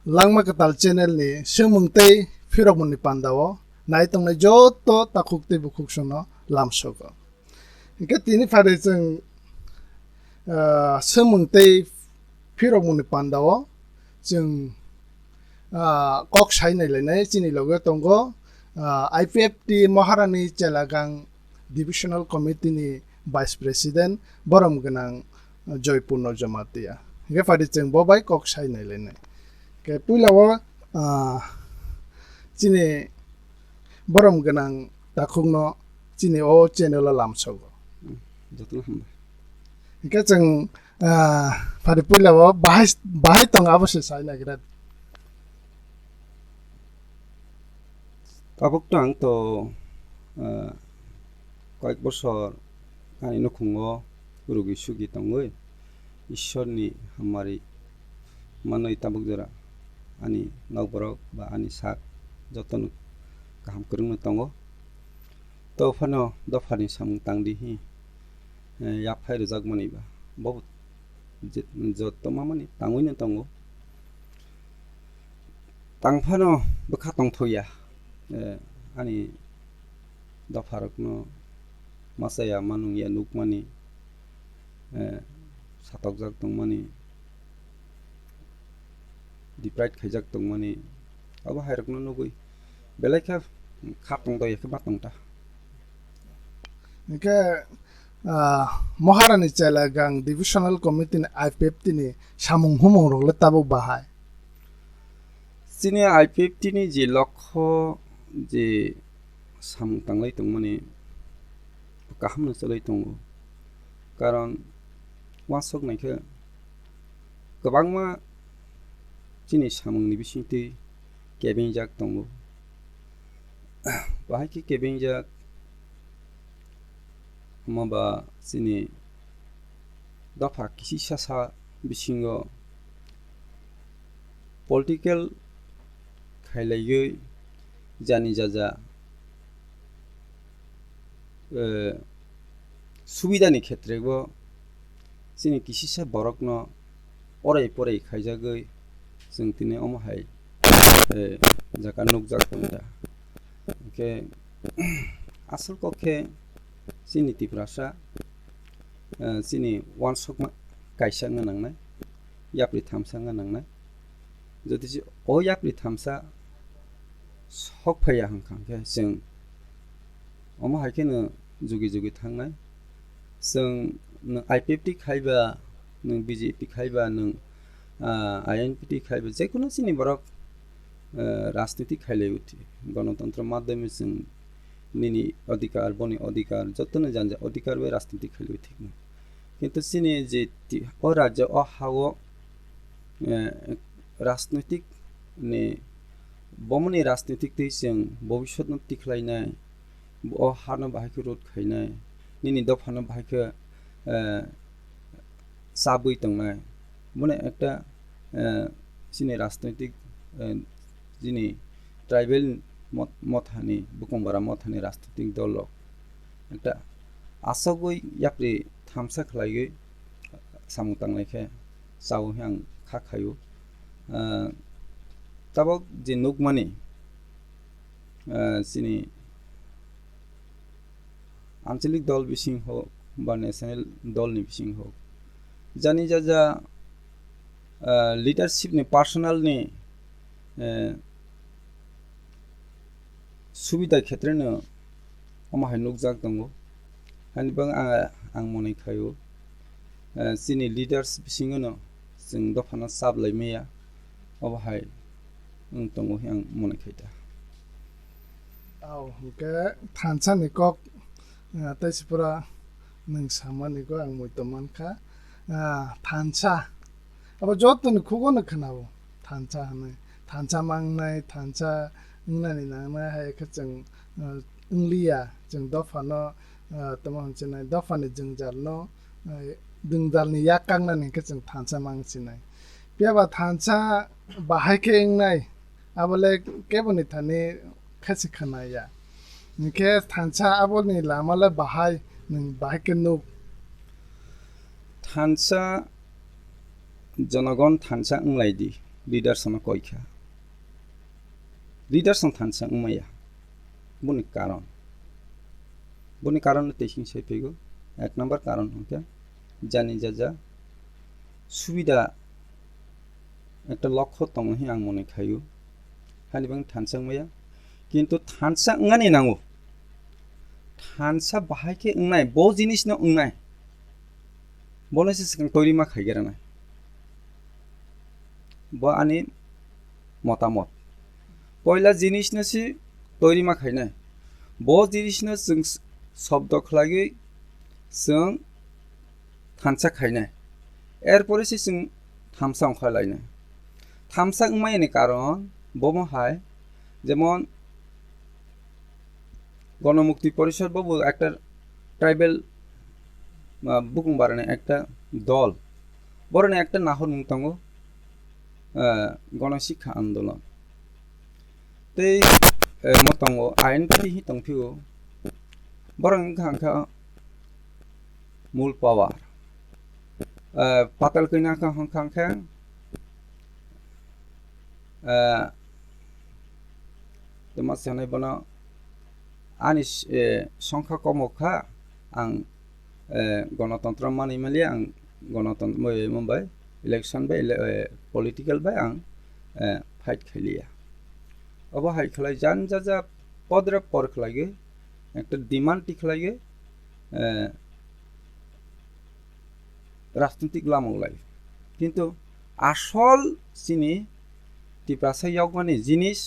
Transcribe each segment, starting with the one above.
Langma Kwtal channel ni semungtei phirokmuni pandao naitongnai joto takhukti bukhuksono lamsogo. Hingke tini phare jeng semungtei phirokmuni pandao jeng kok sainai lainai chini loge tongo IPFT Maharani Chelagang Divisional Committee ni Vice President borom ganang Purna Jamatia. Hingke phare jeng bobai kok sainai lainai. Ke puilawo chini borom ganang takhungno chini o channel lamsogo. Hingke jeng phare puilawo bahai tong abose saina grat. Tabuk tang to কয়েক বছর কানি নখুঙ্গো রোগী সুগী তঙ্গই ঈশ্বরনি হামারি মানই তাবুক জরা আনি নবরক বা আনি সাক যতন কাহাম করুন তঙ্গো তো ফানো দফানি সামুং তাংদিহি ইয়াফাই রজাক মানিবা বহুত যত মামানি তাঙ্গইনো তঙ্গো তাংফানো বখা তংথয়া ani dafarakno masaya manung ya nukmani satokjak tongmani depride khaijak tongmani aba hairakno nugui belaikha khatong to yakha batongta Hingke Maharani Chelagang Divisional Committee ni IPFT ni samung humung rogle tabuk bahai sini IPFT ni je lokho je samung tanglai tongmani kaham salai tongo karon wasok naikhe gobangma chini samung ni bisingti kebengjak tongo bahai ki kebengjak maba sini dopha kisi sasa bisingo political khailaigai jani jaja সুবিধানি ক্ষেত্রেও जोंनि किसिसा बरकनो array पराय खायजागै जों दिनै अमहाय जाका नुकजाक दंदा के आसल कखे जोंनि तिफ्रासा जोंनि वान सक गायसांनो नांनाय याप्रि थामसांनो नांनाय जुदि अ याप्रि थामसा सक फैया हांखांखे जों अमहायखेनो जुगि जुगि थांनाय जों IPFT खायबा नों BJP खायबा नों INPT खायबा जेखुनु जोंनि बरक राजनीति खायलाय उठी गणतंत्र माध्यमे जों निनि अधिकार बनि अधिकार जतनो जानजा अधिकार बे राजनीति खायलाय उठी किन्तु जोंनि जे अ राज्य अ हाव राजनीतिक ने बमनि राजनीतिक दै जों भबिष्यत तिख्लायनाय अ हानो बाहायखौ रोद खायनाय निनि दफानो बाहायखौ साबुई तंनाय माने একটা जोंनि राजनैतिक जोंनि ट्राइबेल मथानि बुकुमबारा मथानि राजनैतिक दल একটা आसागै याप्रि थामसा खालायै सामु तांनायखे साव हां खाखायो ताबक जे नुकमानि जोंनि आंचलिक दल बिसिं हो बा नेशनल दल नि बिसिं हो जानि जाजा लीडरशिप नि पर्सनल नि सुबिदा क्षेत्रनो अमहाय नुकजाक दंगो हानिबां आं मनै खायो जोंनि लीडर्स बिसिङनो जों दफाना साबलायमेया अबहाय दंगो आं मनै खायदा hingke thansani kok taisipura nung samani ko ang muitoman ka thansa abo jotoni khugono khanabo thansa hane thansa mangnai thansa ngnani nangnai hai khachang ungliya jeng dofano tamang chinai dofani jengjalno dungjalni yakangnani khachang thansa mangchinai piaba thansa bahai ke ngnai abole keboni thani khasi khanaya Nike thansa aboni lamala bahai nung bahai ke nuk thansa জনগণ থানসা উংলাইদি leader sono koikha leader song thansa umaya buni karon testing sai pego এক নম্বর কারণ হচ্ছে জানি যা সুবিধা একটা লক্ষ্য তমহি আং মনে খাইও খালি বাং থানসাং মায়া কিন্তু থানসা উঙানি নাঙ্গো থানসা বাহাইকে উংনাই ব জিনিস না উংনাই বলেছে সিং তৈরিমা খাইগেরা না ব আনি মতামত পয়লা জিনিস নাসি তৈরিমা খাইনাই ব জিনিস না जों শব্দ খলাগি जों থানসা খাইনাই এরপরে সে जों থামসা খাইলাইনাই থামসা উমাইনি কারণ বমহাই যেমন গণমুক্তি পরিষদ বাবু একটা ট্রাইবেল বুকুং বারনে একটা দল বরনে একটা নাহর মুতাঙ্গ গণশিক্ষা আন্দোলন তেই মতাঙ্গ আইন পাতি হি তংফিও বরং খাংখা মূল পাওয়ার পাতাল কইনা খাংখা তোমার সামনে বনা আনি সংখ্যা কমখা আং গণতন্ত্র মানি মালি আং গণতন্ত্র মুম্বাই ইলেকশন বাই পলিটিক্যাল বাই আং ফাইট খেলিয়া অব হাই খেলাই জান যা পদরে পর খেলাগে একটা ডিমান্ড টি খেলাগে রাজনৈতিক লামলাই কিন্তু আসল চিনি টিপ্রাসা ইয়াগমানি জিনিস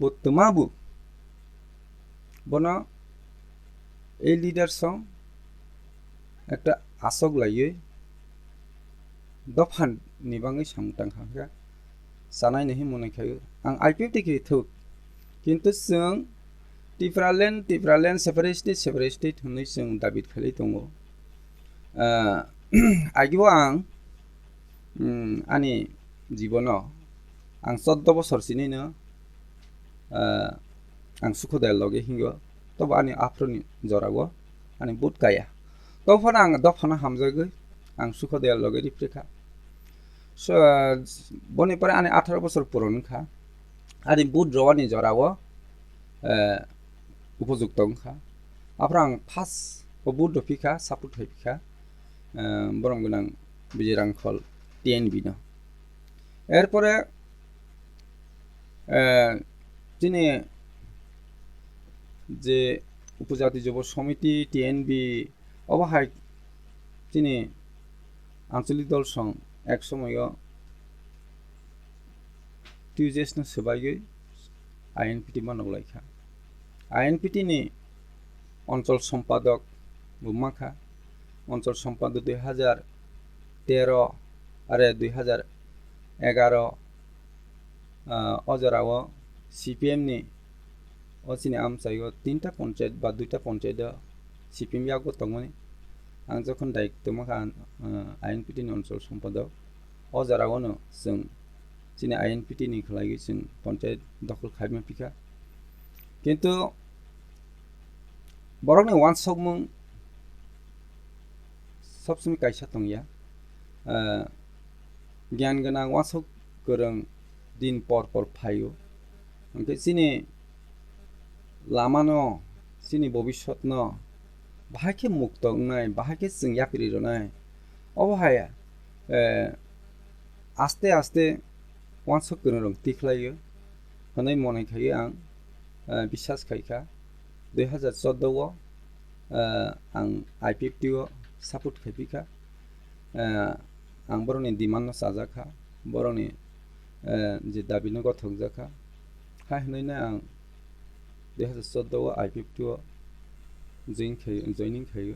বর্তমাবু বনা এই লিডার সং একটা আসক লাইয়ে দফান নিবাঙ্গি সামটাং খাঙ্কা সানাই নেহি মনে খাयो आं IPFT के थौ किन्तु जों टिप्रालेण्ड सेपारेट स्टेट होननै जों दाबि खालि दङ आगिबो आं आंनि जीवनाव आं 14 बोसोरसिनिनो आं सुखदाय लगे हिंगो तब आंनि आफ्रोनि जरागो आंनि बुट गाया तफाना आं दफाना हामजागो आं सुखदाय लगे रिफ्रेखा बने परे आंनि 18 बोसोर पुरनखा आंनि बुट रवानि जरागो उपयुक्त खा आफ्रा आं फार्स्ट बुट दफिखा सापुट हैफिखा बरं गोनां बिजिरांखल TNB न एरपरे যিনি যে উপজাতি যুব সমিতি TNB অবহাই যিনি আঞ্চলিক দল সং এক সময় টিউজেসন সবাইগে INPT মানবলাইখা INPT নি অঞ্চল সম্পাদক বুমাখা অঞ্চল সম্পাদক 2013 आरो 2011 अजराव CPM नि असिनि आमसायो 3टा पञ्चायत बा 2टा पञ्चायत CPM यागो तंगमनि आं जखन दायित्व माखा INPT नि अञ्चल सम्पादक अजरावनो जों जिनि INPT नि खलागि जों पञ्चायत दखल खाइमा पिखा किन्तु बरकनि वान सकमुं सबसमय कायसा तंगिया ज्ञान गोनां वासक गोरों दिन पर फायो ओंके सिनि लामानो सिनि भबिष्यत न बाहाके मुक्त नाय बाहाके जों यापिरि रनाय अबहाया आस्ते आस्ते वासक गोरों तिखलायो होनै मनै खायो आं बिसास खायखा 2014 आं IPFT सापर्ट खायफिखा आं बरनि डिमान्ड साजाखा बरनि जे दाबिनो गथंजाखा हायनैनो आं 2014 IPFT जयनिं खायो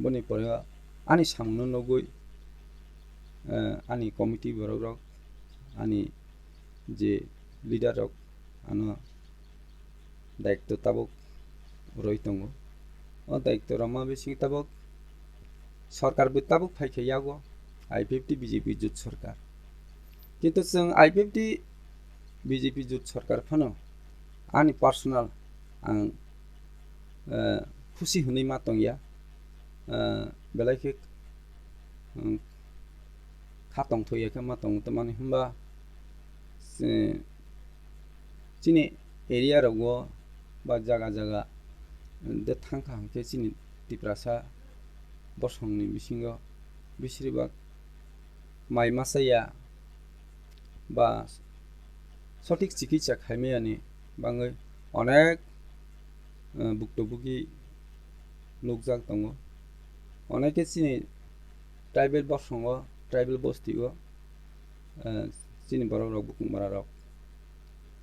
बनि परे आनि सामनो नगै आनि कमिटि बरक आनि जे लिडार रक आनो दायित्व ताबक रय दङ अ दायित्व रमा बेसिं ताबक सरकार बिताबक फायखायागो IPFT BJP जुट सरकार किन्तु जों IPFT BJP जुट सरकार फनो आंनि पार्सोनेल आं खुसि हुनै मा तंगिया बेलायखे khatong thoye ke matong tamani hamba chini area rogo ba jaga jaga de thangka hangke chini tiprasa bosongni bisingo bisribak mai masaya ba সঠিক চিকিৎসা খাইমেয়ানি বাঙৈ অনেক ভুক্তভোগী লোকজাক দङ অনেকে চিনি ট্রাইবেল বসঙ্গ ট্রাইবেল বস্তিও চিনি বড় রক বুকুমারা রক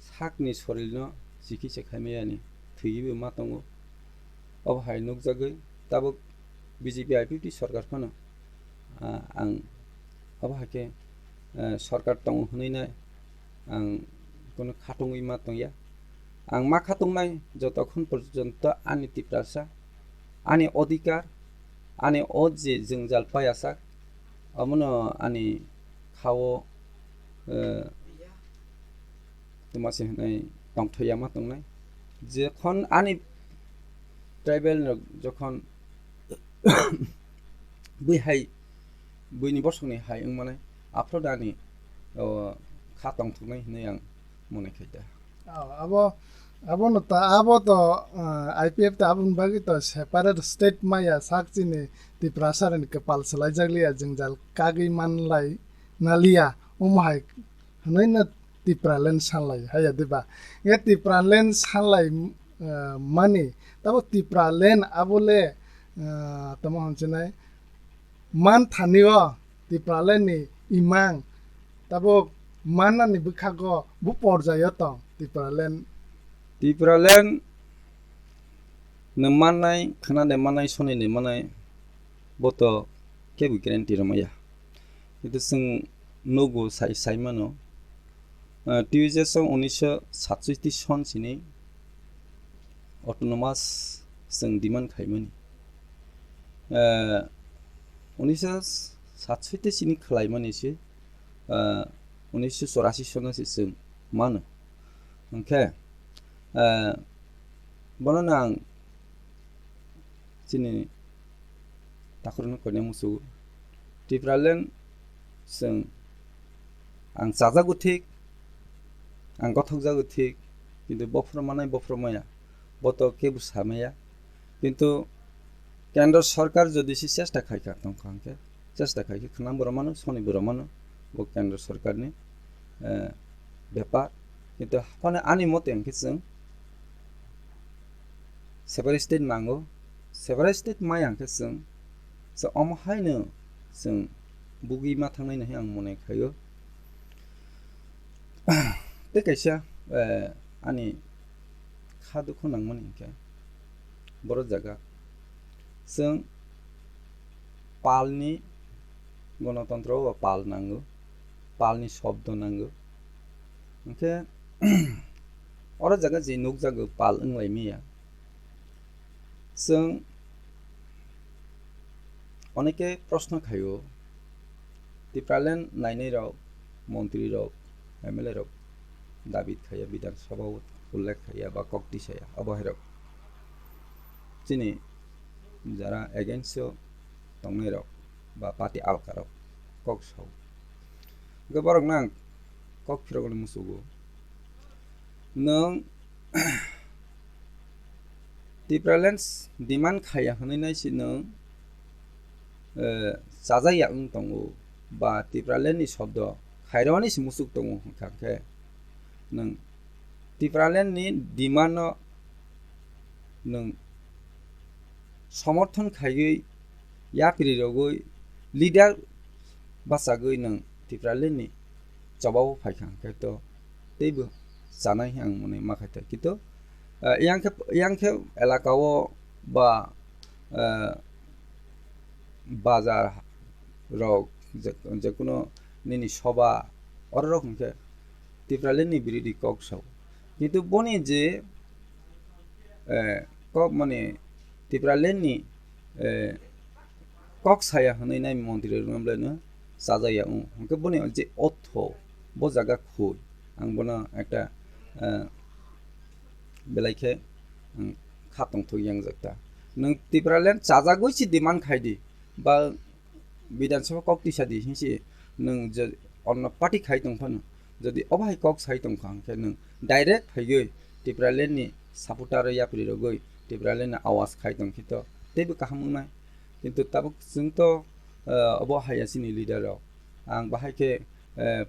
সাকনি শরীরनो চিকিৎসা খাইমেয়ানি থৈबो मा दङ अबहाय नुकजागै दाबो बिजेपि आइपिएफटि सरकारखौनो आं अबहायके सरकार दङ होनैनाय आं কোনো খাটংই मा दंया आं मा खाटंनाय যতক্ষণ পর্যন্ত आंनि तिप्रासा आंनि अधिकार आंनि जे जोंजाल पायासाक अमनो आंनि खावो तुमासे होनाय दंथया मा दंनाय जखन आंनि ट्राइबेल जखन बैहाय बैनि बसंनि हाय माने आफ्रोदानि खातong थुनाय होननाय आं मनेखायदा abo no ta abo to IPF ta abun bagi to separate state maya sakchini tiprasa ren kepal selai jaglia jengjal kagi manlai nalia umhai hnai na tipralen sanlai haya diba ye tipralen sanlai mani tabo tipralen abole tamo honchunai man thaniwa tipralen ni imang tabo mana ni bukhago bu porjayo to tipralen nemanai khana de manai soni ne manai boto kebu guarantee ramaya itu sing nogo sai mano tuise song 1967 son sini autonomous sing demand khaimani 1967 sini khlaimani se 1984 sona se sing mano okay bono ang sini takurno konya musu tipralen sing ang jajago thik ang gothok jago thik kintu bofrmanai bofrmaya boto kebu samaya kintu কেন্দ্র সরকার যদি চেষ্টা খাইকা তংখাংকে চেষ্টা খাইকে Khanam বরমানো Sony বরমানো ব কেন্দ্র সরকারনি ব্যাপার কিন্তু মানে আনি মতে আংকে जों सेपारेट स्टेट नांगौ सेपारेट स्टेट माय आंके जों अमहायनो जों बुगि मा थांनाय नहि आं मने खायो ते कैसा आनि खादुखौ नांमोन इनके बर जागा जों पालनि गणतन्त्र बा पाल नांगौ पालनि शब्द नांगौ ओंके अर जागा जे नुक जागो पाल ओंलायमिया जों अनेके प्रश्न खायो तिप्रालेन नायनाय राव मन्त्री राव एमएलए राव दाबिद खाया विधान सभा उल्लेख खाया बा कक्तिसाया अबहेराव जिनि যারা এগেইনস্ট দंनाय राव बा पार्टी आलकाराव कक्साव गोबारक नां कक फिरगोन मुसुगो नों तिप्रालेन्स डिमान्ड खाया होनैनायसि नों जाजाया दङ बा तिप्रालेननि शब्द खायरावानि मुसुक दङ होनखांखे नों तिप्रालेननि डिमान्ड नों समर्थन खायै या पिरिरगै लिडार बासागै नों तिप्रालेननि जबाव फायखांखे तो तेबो जानाय आं मने माखायते किन्तु यांखे एलाकाओ बा बाजार रक जेकुनो निनि सभा और रकमके तिप्रालेननि बिरोधी कक्साव किन्तु बनि जे कक माने तिप्रालेननि कक्साया होनैनाय मन्त्री रमब्लानो जाजाया उनके बनि जे अर्थ ब जागा खुय आं बना एकटा बेलायखे खातंग थयang जाता नों तिप्रालेन जाजागैसि डिमान्ड खायदि बा विधानसभा कक्तिसादि हिंसि nung on party khai tong phano jodi obhai kok sai tong khang ke nung direct phaigai Tripura ni supporter ya pri rogoi Tripura na awas khai tong khito tebu kahamung nai kintu tabuk jung to obo hayasini leader rok ang bahai ke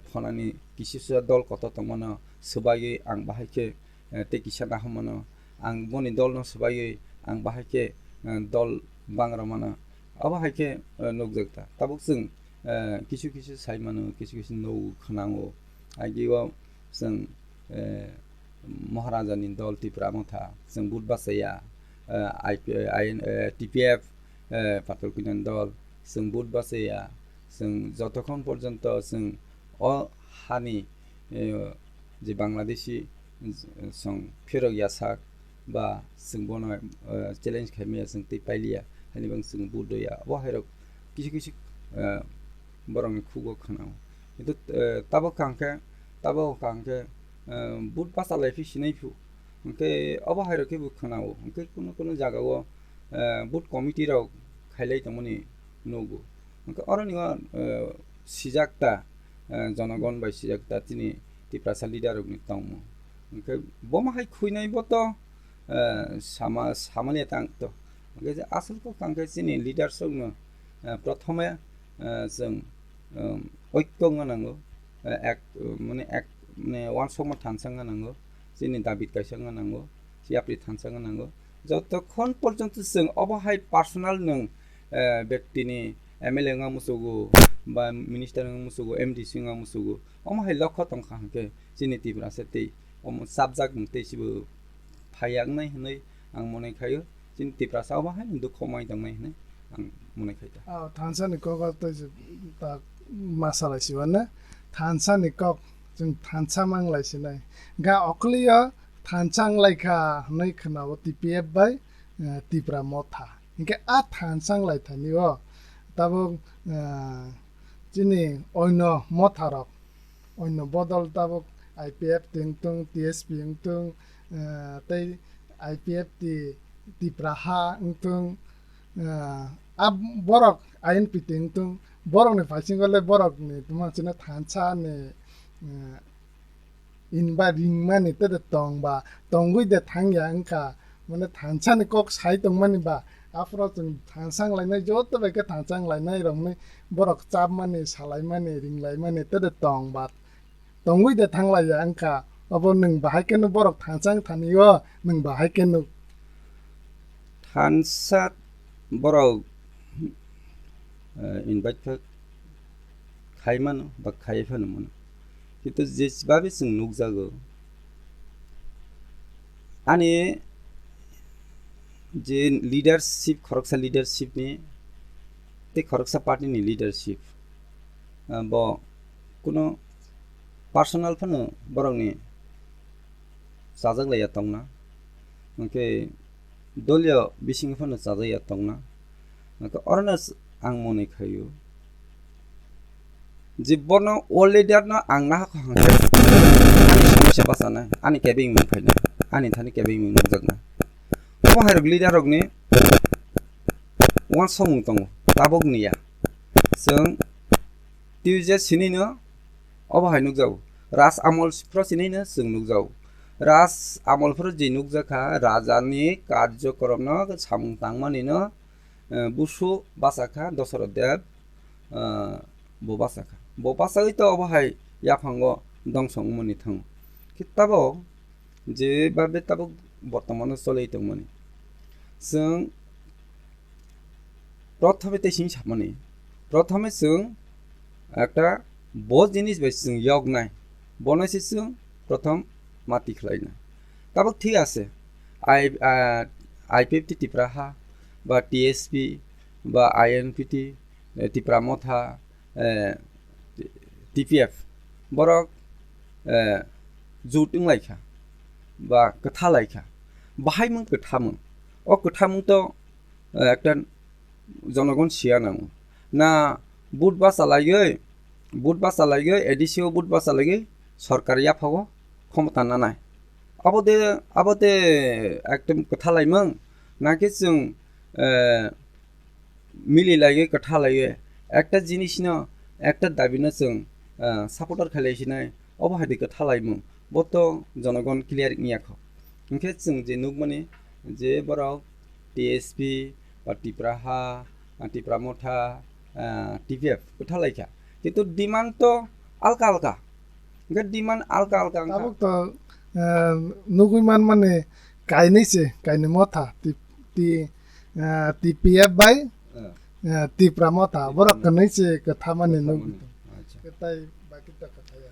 phonani kisisa dol kota tongmano subai ang bahai ke te kisana hamano ang boni dol no subai ang bahai ke dol bangra mana abo hai ke nokjakta tabuk jung kisu sai mano kisu no khanango agiwa jung Maharani ni dol Tripura motha jung budbasaya TPF patal kunan dol jung budbasaya jung jotokhon porjonto jung o hani je Bangladeshi jung phirok yasak ba jung bono challenge khaimia jung te pailia hani bang jung budoya bo hairok kisu borong khugo khanao কিন্তু তাবো কাঙ্কে বুট পাসা লাইফি Sinai ফু ওকে অবহাইরকে বুখানাও ওকে কোনো জায়গাও বুট committee রাও খাইলাই তমনি নগো ওকে অরনিয়া সিজাকটা জনগণ by সিজাকটা তিনি Tiprasa leader অগ্নি তমো ওকে বমাহাই খুইনাই বতো সামালে তাংত ওকে যে আসলকো কাঙ্কে চিনি leader সগ্ন প্রথমে जों ঐক্য गानांगौ এক মানে ওয়ান সময় থানসাং गानांगौ जोंनि दाबिद गायसां गानांगौ सियाप्रि थानसां गानांगौ যতক্ষণ পর্যন্ত जों অবহাই পার্সোনাল नों ব্যক্তিनि एमएलए nga मुसुगु बा मिनिस्टार nga मुसुगु एमडीसी nga मुसुगु অমহাই লক্ষ্য তংখা হাंके जोंनि टिप्रा सेते অম साबजाक मुते सिबो फायागनाय हनै आं मनै खायो जोंनि टिप्रा सावहाय दुख खमाय दंनाय हनै आं मनै खायता थानसानि कक त ता मासालाय सिवाना थानसानि कक जों थानसा मांलायसिनाय गा अखलिया थानसांलायखा नै खनाव टिपिएफ बाय टिप्रा मथा इनके आ थानसांलाय थानियो ताबो जिनि अयन मथारक अयन बदल Tabo IPF tingtung TSP tingtung tei IPFT Tipra हा tingtung ab borok INP tingtung borok ni fasingole borok ni tuma china thancha ni inba ringmani te tongba tongui de thangya angka mane thancha ni kok sai tongmani ba afro chung thansang lainai joto be ke thansang lainai rongni borok chap mani salai mani ringlai mani te tongba tongui de thanglaya angka abo nung bahai kenu borok thansang thaniyo nung bahai kenu thansa borok invite खायमान बा खायफानो मोन किन्तु जेसेबाबो जों नुजागो आनि जे leadership खरकसा leadership नि ते खरकसा party नि leadership ब कुनो personal फनो बरंनि साजगलाया तंगना okay दलिय बिसिं फनो साजया तंगना okay Arnas आं मनै खायो जीवन अलरेडी ना आंना समस्या बासाना आनी केबिं मोनफायना आनी थानि केबिं मोनजोगना अबहायरक लिडारकनि वान समु दङ ताबगनिया जों तिउजे सिनिनो अबहाय नुजाव राज आमलफ्र सिनिनो जों नुजाव राज आमलफ्र जे नुजाखा राजानि कार्यक्रमनो सामुं तांमानिनो बुसु बासाखा दशरथ देव बोबासाखा बोबासाखै तो अबहाय याफांगो दंसं मनि थां किताबो जे बाबे ताबो बर्तमान चलै दंमोन जों प्रथमे तेसिं सामनि प्रथमे जों একটা बहुत जिनिस बेस जों यगनाय बनायसे जों प्रथम माति खलायना ताबो ठीक আছে IPFT टिप्रा हा बा TSP बा INPT टिप्रा मथा TPF borok जुटिं लायखा बा कथा लायखा बाहाय मं कथामं अ कथामं तो একটা জনগণ সিয়া নাম না বুধবার চালাইগে এডিসিও বুধবার চালাইগে সরকারি আফাগো ক্ষমতা না নাই আবদে একদম কথা লাইমং নাকি जों মিলি লাগে কথা লাগে একটা জিনিস না একটা দাবিनो जों सापर्टार खालायसिनाय अबहायदिखौ थालायमों बत जनगण क्लियार नियाखौ ओंखाय जों जे नुगमानि जे बराव टीएसपी बा टिप्राहा टिप्रामथा टीपीएफ थालायखा किन्तु डिमांड तो आलका आलका ओंखाय डिमांड आलका आलका tabuk to nuguman mane kainise kaini motha ti PF bai ti pramotha borok kainise katha mane nug ketai baki ta katha ya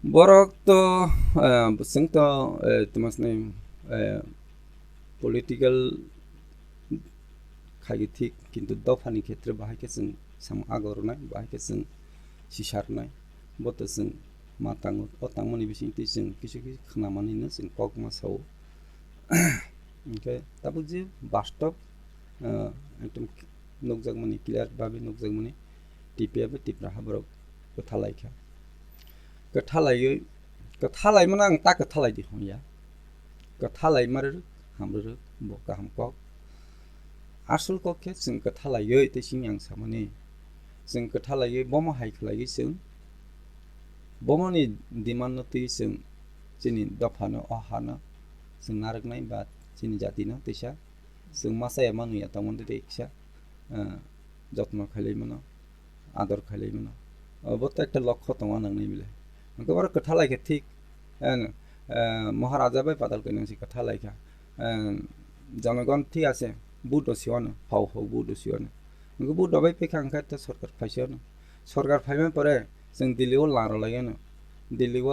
borok to जों तो तुमसने पॉलिटिकल खागी ठीक किन्तु दफानि क्षेत्र बाहाय के जों साम आगरनाय बाहाय के जों सिसारनाय बत जों मातांगो अतांमोनि बिसिंति जों किछु किछु खोनामानिनो जों कक मासाव ओमफ्राय दाबो जे बास्तब एकदम नुकजागमानि क्लियार भाबे नुकजागमानि टिपिएफ टिप्राहा बरक कथालायखा कथालायमोन आं ता कथालायदि हया कथालायमार हामरो बका हामकक आसल कके जों कथालायै तेसिं आं सामानि जों कथालायै बम हायखलायै जों बमनि डिमान्ड नति जों जोंनि दफानो अहानो जों नारगनाय बा जोंनि जातिनो तेसा जों मासाया मानुया तामोन देखिसा যত্ন खालायमोन आदर खालायमोन बत একটা লক্ষ্য दङ नोंनि बिले गोबां कथालायखा ठीक महाराजा बाय पाताल कइनांसि कथालायखा जनगण ठीक আছে बुट सिवानो फाव फाव बुट सिवानो नंगौ बुट बाय फैखांखा त सरकार फाइसियानो सरकार फाइमा परे जों दिल्लीयाव लारलायानो दिल्लीयाव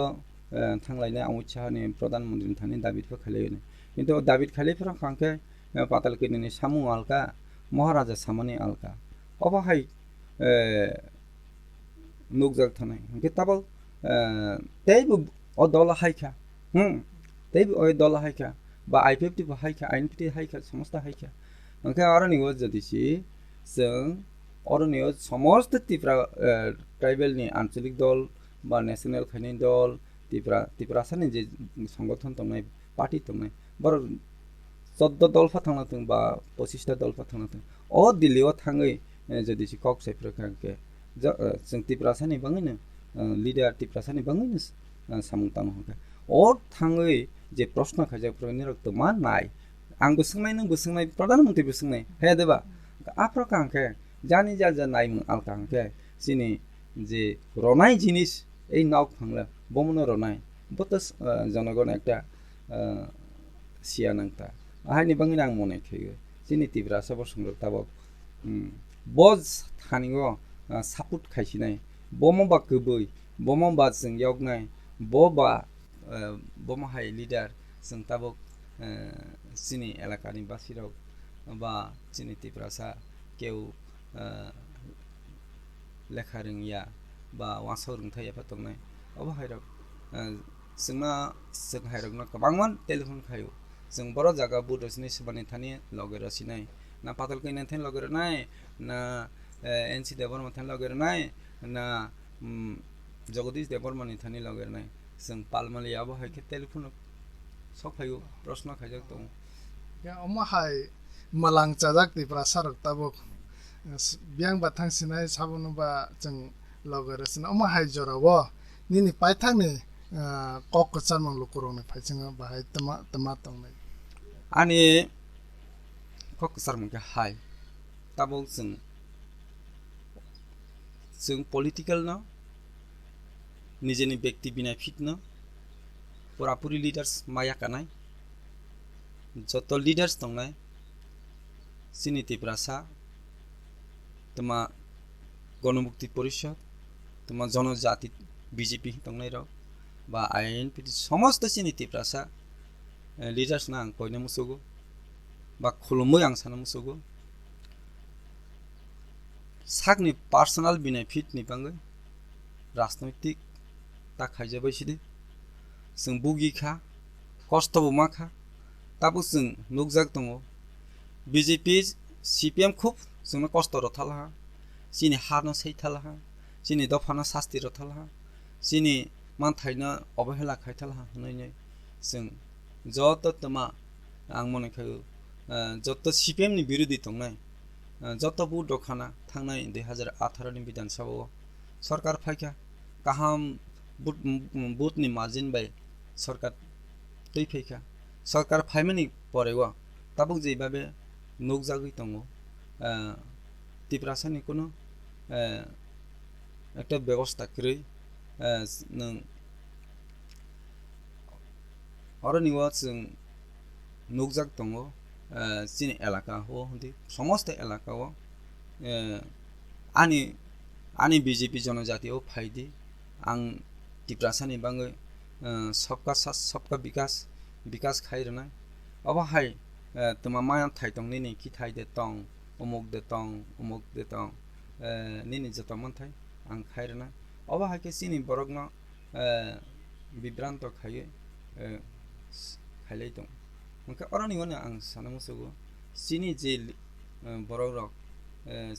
थांलायनाय अमित शाहनि प्रधानमन्त्रिनि थांनि दाबिदफोर खालायनो किन्तु दाबिद खालायफोरा खांखे पाताल कइनानि सामु आलका महाराजा सामानि आलका अबाहाय नुकजाग थानाय किताबाव तेबो अदला हायखा तेबो अदला हायखा बा आईपीएफटी बा हायखा आईएनपीटी हायखा समस्त हायखा ओंखाय अरनिव जदिसि जों अरनिव समस्त त्रिपुरा ट्राइबेलनि आंचलिक दल बा नेशनल खायनि दल त्रिपुरासानि जे संगठन दंनाय पार्टी दंनाय बर 14 दलफा थांनाथों बा 25टा दलफा थांनाथों अ दिल्लीयाव थाङै जदिसि कक साइफ्रखांके जों त्रिपुरासानि बाङैनो लिडार त्रिपुरासानि बाङैनो सामुंतां होखा अ थाङै जे प्रश्न खायजाफोरनि रक्त मा नाय आंबो सोंनाय नोंबो सोंनाय प्रधानमन्त्रीबो सोंनाय हे देबा आफ्रकांके जानि जा नायमोन आलकांके सिनि जे रनाय जिनिस এই নাও ফাংলা বমনো রনায় বতস জনগণ একটা সিয়ানাংতা আহানি বাংলা আং মনে খেয়ে যিনি তীব্রা সবর সংগ্রহ তাবক বজ থানিও সাপুট খাইছিনাই বমবা কবই বমবা जों यगनाय बबा बमहाय लिडार जों ताबक सिनि एलाकानि बासिराव बा सिनि তীব্রাসা केउ लेखा रोंगिया बा वासाव रोंथाया फातंनाय अबा हायरक जोंना जों हायरकना गोबांमोन टेलिफन खायो जों बर' जागा बुदसनि सबानि थानि लगेरसिनाय ना पातल कइना थानि लगेरनाय ना एनसी देबरमा थानि लगेरनाय ना जगदीश देबरमानि थानि लगेरनाय जों पालमालि आबो हायके टेलिफन सब फायो प्रश्न खायजक दं ya omahay malang chajak Tripura sarok tabuk biang batang sinai sabono ba जों लगेरसिना omahay jorawo nini paithangni kok kocharmang lukurongni phaichinga bahai tama tongnai ani kok sarmangka hai tabuk जों पलिटिकल न निजेनि व्यक्ति बेनिफिट न पुरापुरी लिडार्स माया कानाय जत लिडार्स दंनाय सिनि त्रिपुरासा तमा गणमुक्ति परिषद तमा जनजाति बीजेपी दंनाय र बा आईएनपीटी समस्त सिनि त्रिपुरासा लिडार्स ना आं कयनो मुसुगो बा खुलुमै आं सानो मुसुगो सागनि पार्सोनाल बेनिफिट नि बाङै राजनैतिक ता खायजाबाय सिदि जों बुगिखा खस्थबो माखा ताबो जों नुकजाक दङ बीजेपी सीपीएम खुब जोंनो खस्थ रथालहा सिनि हानो सैथालहा सिनि दफानो शास्ति रथालहा सिनि मानथायनो अबहेला खायथालहा होनैनै जों जत तमा आं मने खायो जत सीपीएम नि बिरोधी दंनाय जतबु दखाना थांनाय 2018 नि बिधानसभायाव सरकार फायखा गाहाम बुथनि मार्जिन बाय सरकार तै फैखा सरकार फायमानि परेव ताबुक जेबाबे नुकजागै दङ त्रिपुरासानि कोनो একটা ব্যবস্থা করে नों अरनिवा जों नुकजाक दङ चिनि एलाका हो हन्दी समस्त एलाकाव आनि बीजेपी जनजातियाव फायदि आं त्रिपुरासानि बाङै सबका साथ सबका विकास खायरनाय अब हाय तमा माया थाय दं नि कि थाय दे दं उमुक दे दं नि जतमन थाय आं खायरना अब हाय के चिनि बरगना विभ्रान्त खायो खायलाय दं ओंखाय अरनिवानो आं सानो मुसुगु चिनि जे बररक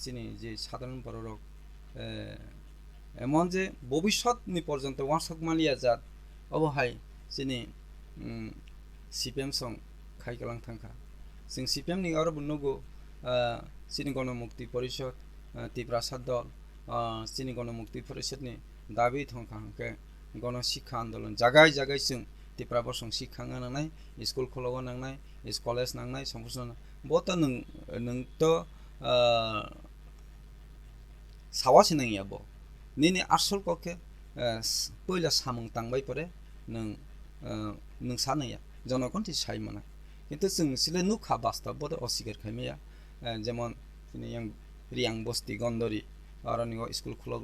चिनि जे साधारण बररक एमन जे भबिष्यतनि पर्यन्त वासक मालिया जात अब हाय चिनि सिपिएम सं खायगलां थांखा जों सिपिएम नि आरो बुनगु चिनि गणमुक्ति परिषद त्रिपुरासा दल चिनि गणमुक्ति परिषदनि दाबि थंखा हांखे गण शिक्षा आन्दोलन जागाय जों त्रिपुरा बसं शिक्षा नांनाय स्कुल खोलाव नांनाय कलेज नांनाय संफोरसन बत नों तो सावासि नङियाबो निनि आसल कके पहिला सामुं तांबाय परे नों सानैया जनगणति सायमना किन्तु जों सिले नुखा बास्तव बद अस्वीकार खायमाया जेमन yang riang bosti gondori aranigo school khulog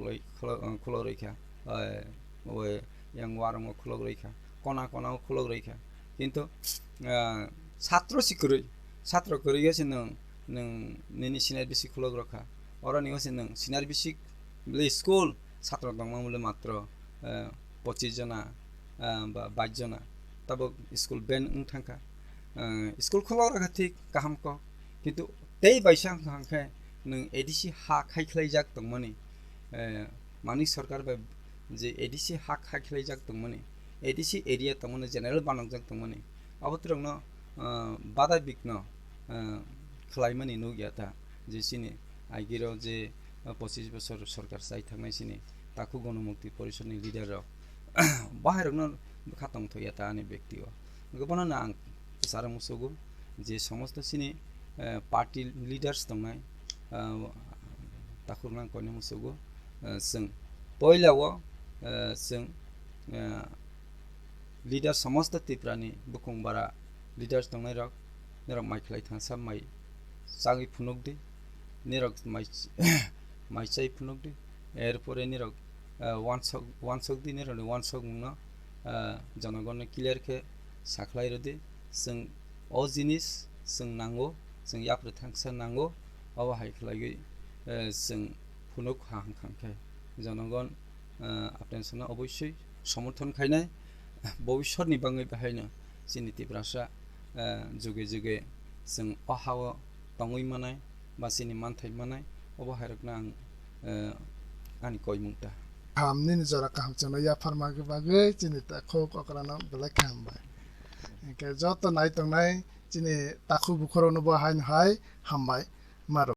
reikha yang warmo khulog reikha kona khulog reikha kintu ছাত্র শিক্ষারই ছাত্র করে গেছে নং নিনি সিনার বেশি খোলগ রাখা অরনি গেছে নং সিনার বেশি স্কুল ছাত্র দংমা বলে মাত্র 25 জনা বা 22 জনা তবে স্কুল বেন থাকা स्कुल खोलाव राखा थिक गाहाम को किन्तु तै बायसा हांखे नों एडिसि हा खायख्लाय जाक दंमोनि मानि सरकार बा जे एडिसि हा खायख्लाय जाक दंमोनि एडिसि एरिया दंमोनि जेनेरेल बानां जाक दंमोनि अबत्रंनो बादा बिकनो खलायमानि नु गयाता जे सिनि आइगिरो जे 25 बोसोर सरकार जाय थांनाय सिनि ताकु गणमुक्ति परिषदनि लिडार बाहेरनो खातम थयाता आनि व्यक्तियो गोबानो आं सारा मुसुगु जे समस्त सिनि पार्टी लिडार्स दंनाय ताकुरना कोनि मुसुगु जों पहिलाव जों लिडार समस्त त्रिपुरानि बुकुंबारा लिडार्स दंनाय रक नेरक माइखलाय थांसा माइ जागि फुनुगदि नेरक माइचाइ फुनुगदि एरपरे नेरक वानसकदि नेरक वानसक मुना जनगण क्लियर के साखलाय रदि जों अ जिनिस जों नांगौ जों याफ्रे थांसा नांगौ अब हायख्लायै जों फुनुक हांखांखे जनगण आप्रेसना अबশ্যই समर्थन खायनाय भबिष्यतनि बाङै बाहायनो जोंनि त्रिपुरासा जुगे जुगे जों अहाव तङै मानाय बा जोंनि मानथाय मानाय अब हायरकना आं आंनि कय मुंता hamni ni jora kaham chano ya farma ge bagui chini ta kho kokrano belai kaham bai ke joto nai tongnai chini taku bukhoro no bo hain hai hambai maro